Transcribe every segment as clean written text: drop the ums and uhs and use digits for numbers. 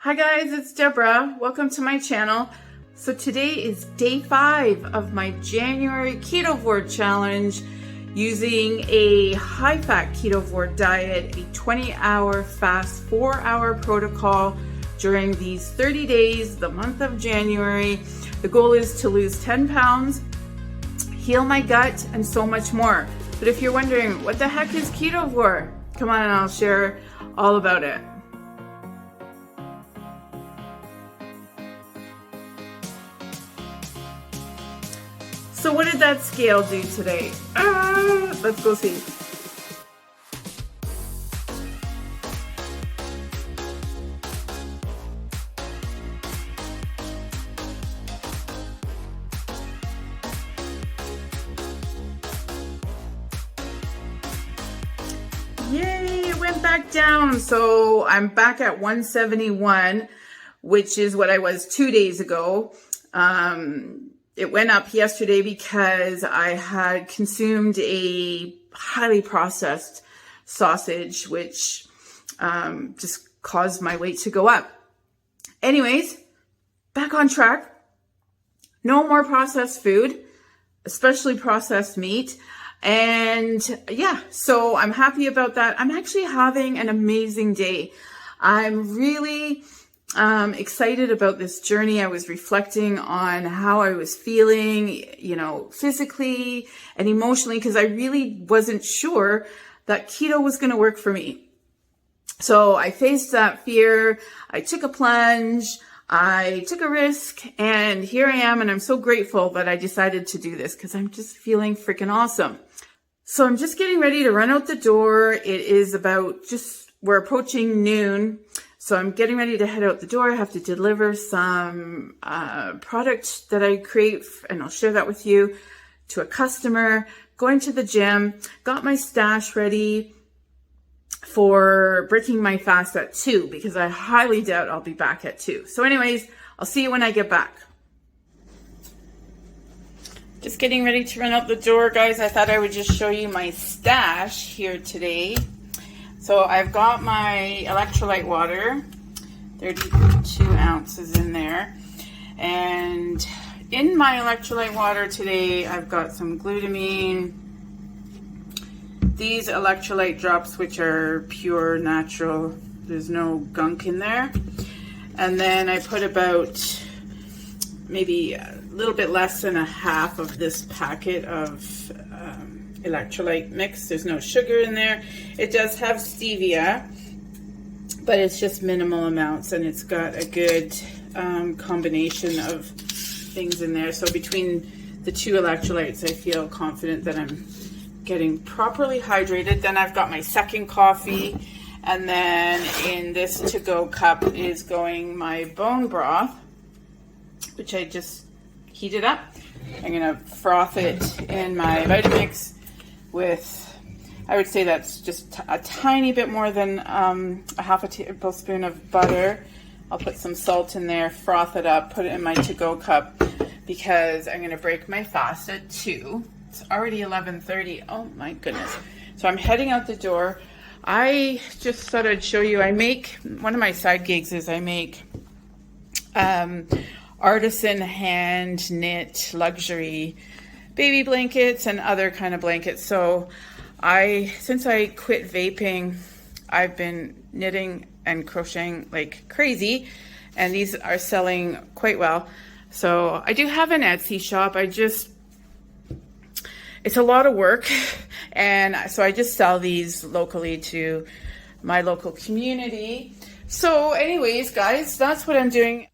Hi guys, it's Deborah. Welcome to my channel. So today is day 5 of my January Ketovore challenge using a high-fat Ketovore diet, a 20-hour fast, 4-hour protocol during these 30 days, the month of January. The goal is to lose 10 pounds, heal my gut, and so much more. But if you're wondering, what the heck is Ketovore? Come on and I'll share all about it. So what did that scale do today? Let's go see. Yay, it went back down. So I'm back at 171, which is what I was 2 days ago. It went up yesterday because I had consumed a highly processed sausage, which just caused my weight to go up. Anyways, back on track. No more processed food, especially processed meat. And yeah, so I'm happy about that. I'm actually having an amazing day. I'm really excited about this journey. I was reflecting on how I was feeling, physically and emotionally, because I really wasn't sure that keto was going to work for me. So I faced that fear. I took a plunge. I took a risk, and here I am. And I'm so grateful that I decided to do this because I'm just feeling freaking awesome. So I'm just getting ready to run out the door. It is we're approaching noon. So I'm getting ready to head out the door. I have to deliver some product that I create, and I'll share that with you, to a customer. Going to the gym, got my stash ready for breaking my fast at 2 because I highly doubt I'll be back at 2. So anyways, I'll see you when I get back. Just getting ready to run out the door, guys. I thought I would just show you my stash here today. So I've got my electrolyte water, 32 ounces in there. And in my electrolyte water today, I've got some glutamine, these electrolyte drops, which are pure natural. There's no gunk in there. And then I put about maybe a little bit less than a half of this packet of electrolyte mix. There's no sugar in there. It does have stevia, but it's just minimal amounts, and it's got a good combination of things in there. So between the two electrolytes, I feel confident that I'm getting properly hydrated. Then I've got my second coffee, and then in this to-go cup is going my bone broth, which I just heated up. I'm gonna froth it in my Vitamix with, I would say that's just a tiny bit more than a half a tablespoon of butter. I'll put some salt in there, froth it up, put it in my to-go cup because I'm gonna break my fast at 2. It's already 11:30. Oh my goodness. So I'm heading out the door. I just thought I'd show you, one of my side gigs is I make artisan hand knit luxury baby blankets and other kind of blankets. So since I quit vaping, I've been knitting and crocheting like crazy, and these are selling quite well. So I do have an Etsy shop. It's a lot of work, and so I just sell these locally to my local community. So anyways, guys, that's what I'm doing.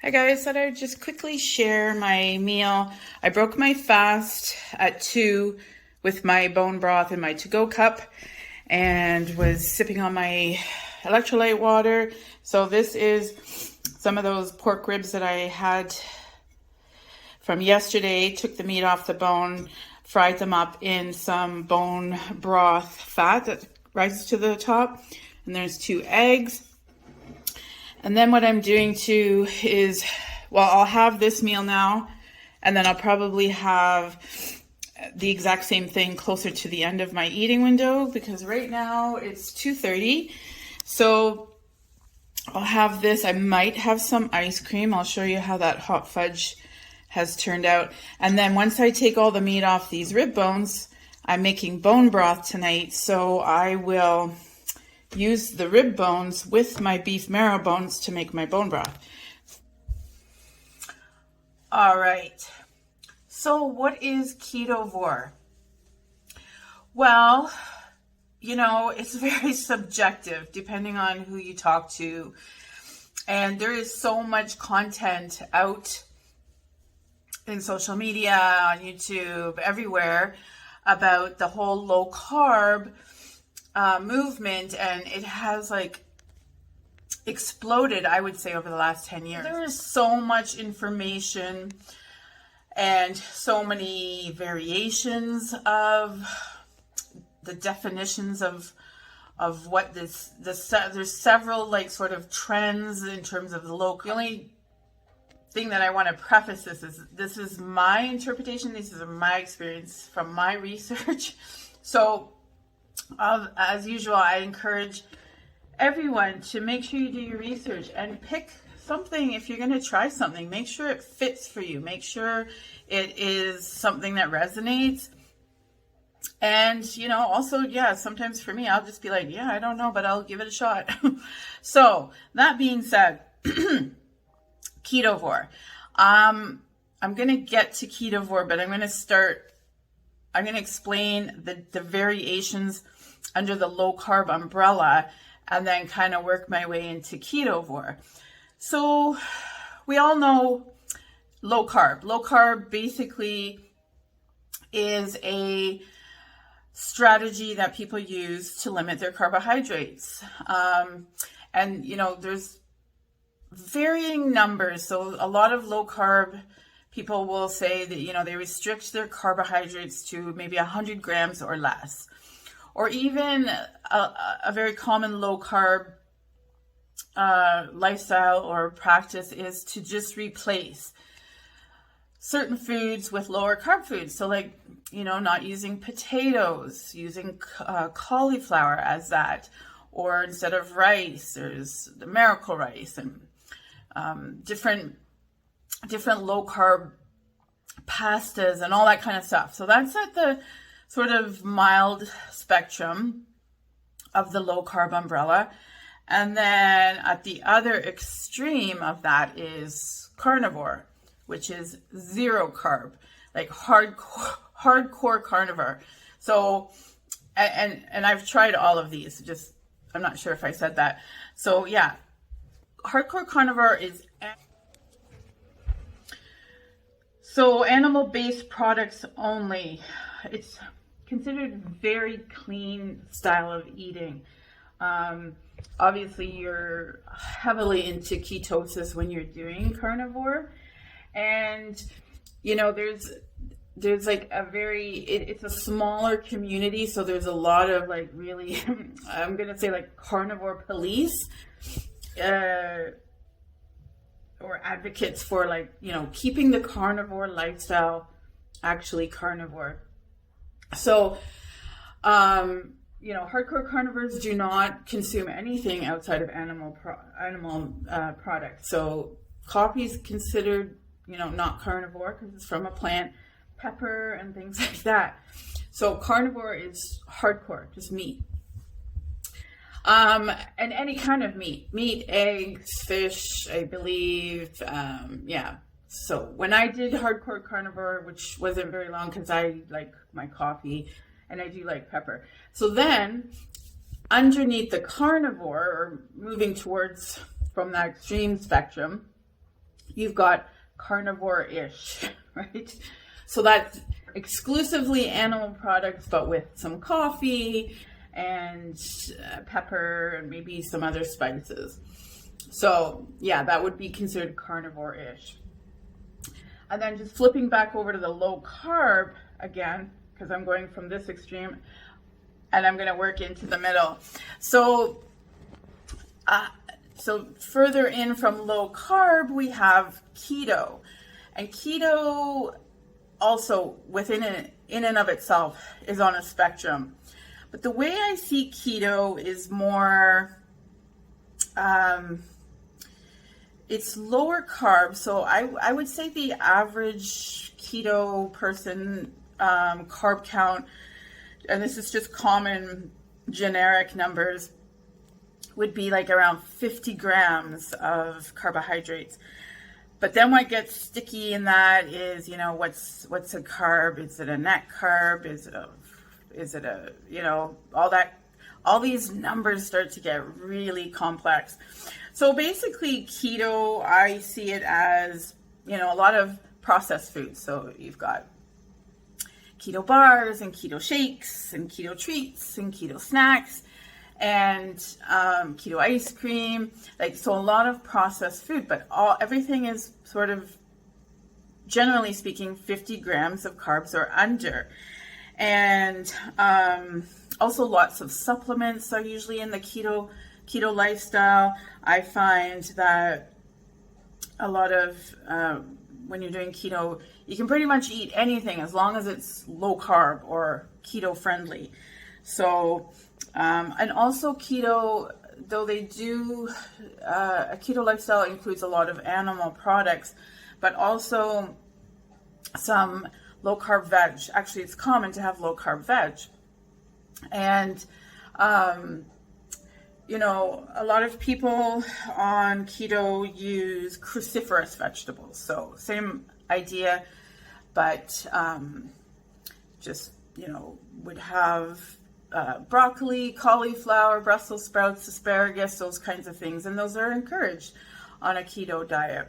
Hi guys, thought I'd just quickly share my meal. I broke my fast at 2 with my bone broth in my to-go cup and was sipping on my electrolyte water. So this is some of those pork ribs that I had from yesterday. Took the meat off the bone, fried them up in some bone broth fat that rises to the top. And there's 2 eggs. And then what I'm doing too is, I'll have this meal now, and then I'll probably have the exact same thing closer to the end of my eating window, because right now it's 2:30. So I'll have this. I might have some ice cream. I'll show you how that hot fudge has turned out. And then once I take all the meat off these rib bones, I'm making bone broth tonight. So I will use the rib bones with my beef marrow bones to make my bone broth. All right. So what is Ketovore? Well, you know, it's very subjective depending on who you talk to. And there is so much content out in social media, on YouTube, everywhere about the whole low carb movement. And it has like exploded, I would say, over the last 10 years. There is so much information and so many variations of the definitions of what there's several like sort of trends in terms of the low. The only thing that I want to preface this is my interpretation. This is my experience from my research. So as usual, I encourage everyone to make sure you do your research and pick something. If you're going to try something, make sure it fits for you. Make sure it is something that resonates. And, you know, also, yeah, sometimes for me, I'll just be like, yeah, I don't know, but I'll give it a shot. So that being said, Ketovore. I'm going to get to Ketovore, but I'm going to explain the variations under the low carb umbrella and then kind of work my way into Ketovore. So we all know low carb. Low carb basically is a strategy that people use to limit their carbohydrates. And, you know, there's varying numbers. So a lot of low carb people will say that, you know, they restrict their carbohydrates to maybe 100 grams or less. Or even a very common low carb lifestyle or practice is to just replace certain foods with lower carb foods. So like, you know, not using potatoes, using cauliflower as that, or instead of rice, there's the miracle rice and different low carb pastas and all that kind of stuff. So that's at the sort of mild spectrum of the low carb umbrella. And then at the other extreme of that is carnivore, which is zero carb, like hardcore carnivore. So, and I've tried all of these, just, I'm not sure if I said that. So yeah, hardcore carnivore is, so animal-based products only. It's considered very clean style of eating. Obviously you're heavily into ketosis when you're doing carnivore. And, you know, there's like it's a smaller community. So there's a lot of like really, I'm going to say like carnivore police, or advocates for like, you know, keeping the carnivore lifestyle actually carnivore. So, you know, hardcore carnivores do not consume anything outside of animal products. So coffee is considered, you know, not carnivore because it's from a plant, pepper and things like that. So carnivore is hardcore, just meat. And any kind of meat, eggs, fish, I believe. Yeah. So when I did hardcore carnivore, which wasn't very long because I like my coffee and I do like pepper. So then underneath the carnivore, or moving towards from that extreme spectrum, you've got carnivore-ish, right? So that's exclusively animal products, but with some coffee and pepper and maybe some other spices. So yeah, that would be considered carnivore-ish. And then just flipping back over to the low carb again, because I'm going from this extreme and I'm going to work into the middle. So further in from low carb, we have keto. And keto also in and of itself is on a spectrum. But the way I see keto is more it's lower carb. So I would say the average keto person carb count, and this is just common generic numbers, would be like around 50 grams of carbohydrates. But then what gets sticky in that is, you know, what's a carb? Is it a net carb? Is it a, you know, all these numbers start to get really complex. So basically keto, I see it as, you know, a lot of processed foods. So you've got keto bars and keto shakes and keto treats and keto snacks and keto ice cream, like, so a lot of processed food, but everything is sort of, generally speaking, 50 grams of carbs or under. And also lots of supplements are usually in the keto lifestyle. I find that a lot of when you're doing keto, you can pretty much eat anything as long as it's low carb or keto friendly. So and also keto, though they do, a keto lifestyle includes a lot of animal products, but also some low carb veg. Actually, it's common to have low carb veg. And, you know, a lot of people on keto use cruciferous vegetables. So same idea, but just, you know, would have broccoli, cauliflower, Brussels sprouts, asparagus, those kinds of things. And those are encouraged on a keto diet.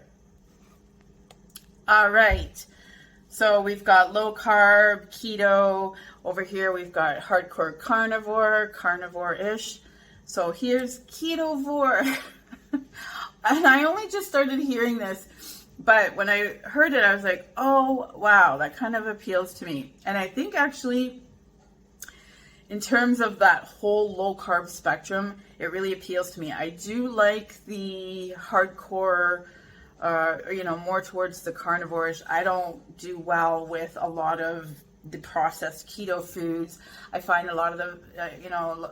All right. So we've got low carb, keto. Over here we've got hardcore carnivore, carnivore-ish. So here's Ketovore. And I only just started hearing this, but when I heard it, I was like, oh, wow, that kind of appeals to me. And I think actually, in terms of that whole low carb spectrum, it really appeals to me. I do like the hardcore, you know, more towards the carnivore-ish. I don't do well with a lot of the processed keto foods. I find a lot of the, you know,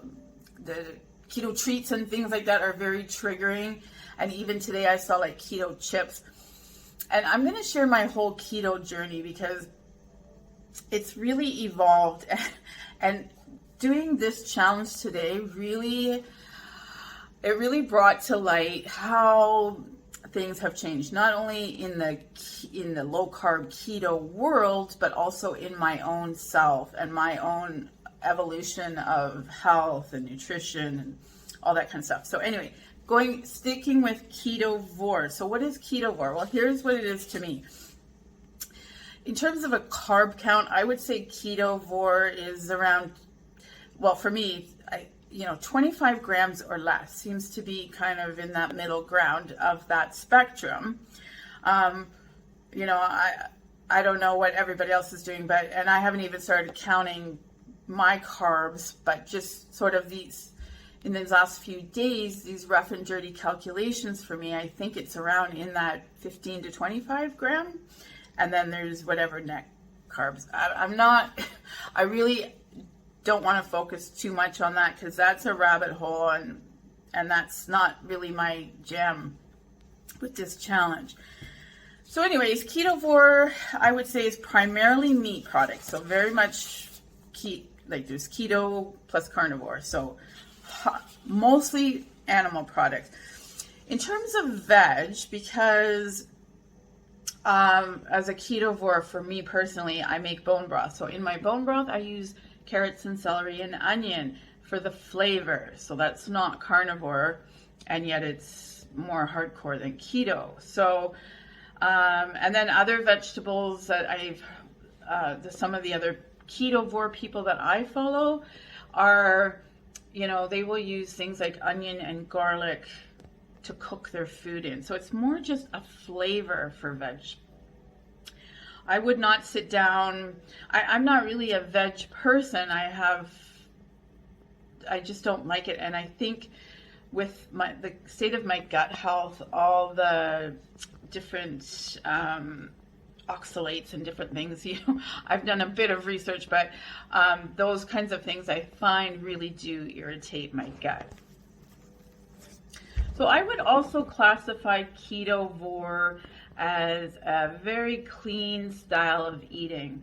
the keto treats and things like that are very triggering. And even today I saw like keto chips. And I'm going to share my whole keto journey because it's really evolved. And doing this challenge today really brought to light how things have changed, not only in the low carb keto world, but also in my own self and my own evolution of health and nutrition and all that kind of stuff. So anyway, sticking with Ketovore. So what is Ketovore? Well, here's what it is to me. In terms of a carb count, I would say Ketovore is around, well, for me, 25 grams or less seems to be kind of in that middle ground of that spectrum. You know, I don't know what everybody else is doing, and I haven't even started counting my carbs, but just sort of in these last few days, these rough and dirty calculations for me, I think it's around in that 15 to 25 gram. And then there's whatever net carbs. I really don't want to focus too much on that because that's a rabbit hole and that's not really my jam with this challenge. So anyways, Ketovore, I would say, is primarily meat products. So very much there's keto plus carnivore. So mostly animal products. In terms of veg, because as a Ketovore, for me personally, I make bone broth. So in my bone broth, I use carrots and celery and onion for the flavor. So that's not carnivore, and yet it's more hardcore than keto. So, and then other vegetables that some of the other Ketovore people that I follow are, they will use things like onion and garlic to cook their food in. So it's more just a flavor for veg. I would not sit down. I'm not really a veg person. I just don't like it. And I think with the state of my gut health, all the different oxalates and different things, I've done a bit of research, but those kinds of things I find really do irritate my gut. So So I would also classify Ketovore as a very clean style of eating.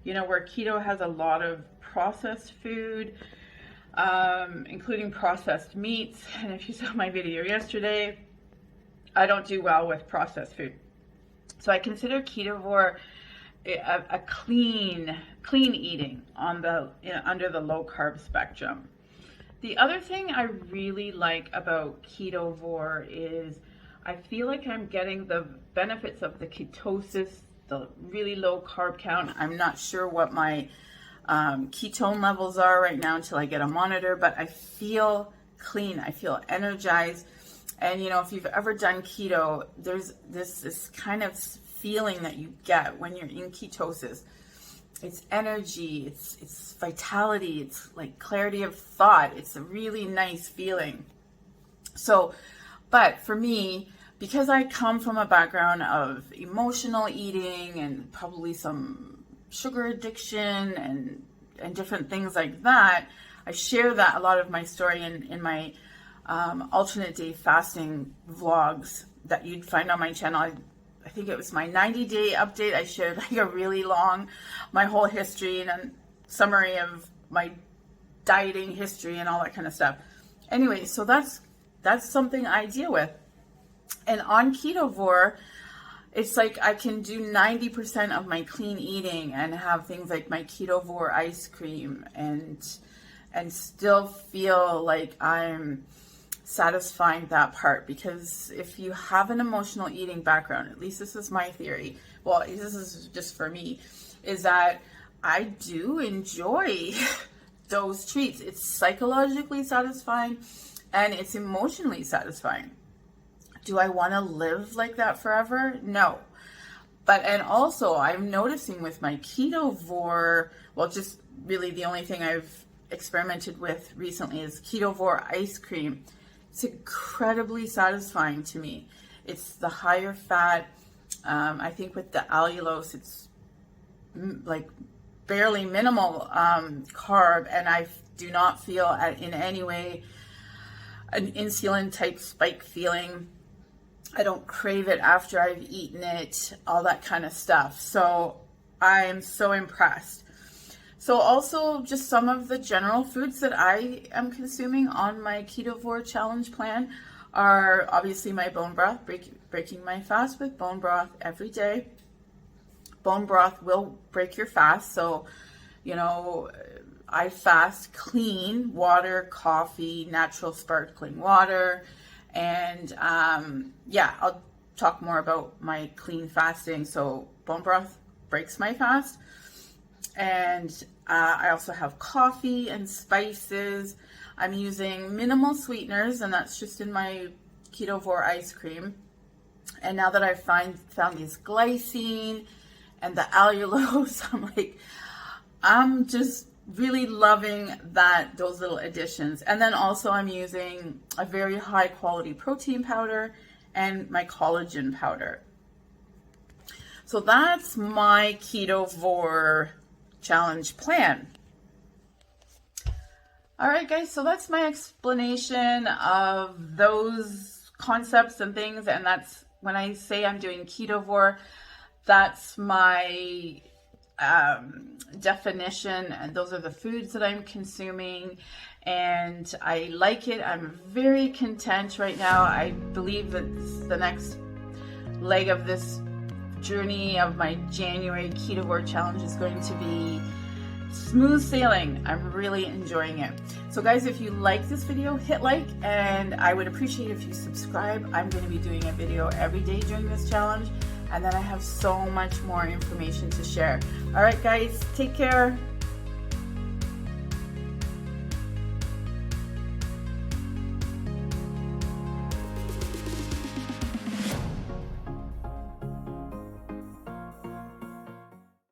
You know, where keto has a lot of processed food, including processed meats. And if you saw my video yesterday, I don't do well with processed food. So I consider Ketovore a clean eating on the under the low carb spectrum. The other thing I really like about Ketovore is I feel like I'm getting the benefits of the ketosis, the really low carb count. I'm not sure what my ketone levels are right now until I get a monitor, but I feel clean. I feel energized. And you know, if you've ever done keto, there's this kind of feeling that you get when you're in ketosis. It's energy, it's vitality, it's like clarity of thought. It's a really nice feeling. So, but for me, because I come from a background of emotional eating and probably some sugar addiction and different things like that, I share that a lot of my story in my alternate day fasting vlogs that you'd find on my channel. I think it was my 90-day update. I shared like a really long, my whole history and a summary of my dieting history and all that kind of stuff. Anyway, so that's something I deal with. And on Ketovore, it's like I can do 90% of my clean eating and have things like my Ketovore ice cream and still feel like I'm satisfying that part. Because if you have an emotional eating background, at least this is my theory, well, this is just for me, is that I do enjoy those treats. It's psychologically satisfying and it's emotionally satisfying. Do I want to live like that forever? No. But, and also I'm noticing with my Ketovore, well, just really the only thing I've experimented with recently is Ketovore ice cream. It's incredibly satisfying to me. It's the higher fat. I think with the allulose, it's like barely minimal carb, and I do not feel in any way an insulin type spike feeling. I don't crave it after I've eaten it, all that kind of stuff. So I am so impressed. So also just some of the general foods that I am consuming on my Ketovore challenge plan are obviously my bone broth, breaking my fast with bone broth every day. Bone broth will break your fast. So, you know, I fast clean water, coffee, natural sparkling water. And yeah, I'll talk more about my clean fasting. So bone broth breaks my fast. And I also have coffee and spices. I'm using minimal sweeteners, and that's just in my Ketovore ice cream. And now that I've found these glycine and the allulose, I'm just really loving those little additions. And then also I'm using a very high quality protein powder and my collagen powder. So that's my Ketovore challenge plan. All right, guys, so that's my explanation of those concepts and things. And that's when I say I'm doing Ketovore, that's my definition, and those are the foods that I'm consuming, and I like it. I'm very content right now. I believe that the next leg of this journey of my January Ketovore challenge is going to be smooth sailing. I'm really enjoying it. So guys, if you like this video, hit like, and I would appreciate if you subscribe. I'm going to be doing a video every day during this challenge, and then I have so much more information to share. All right, guys, take care.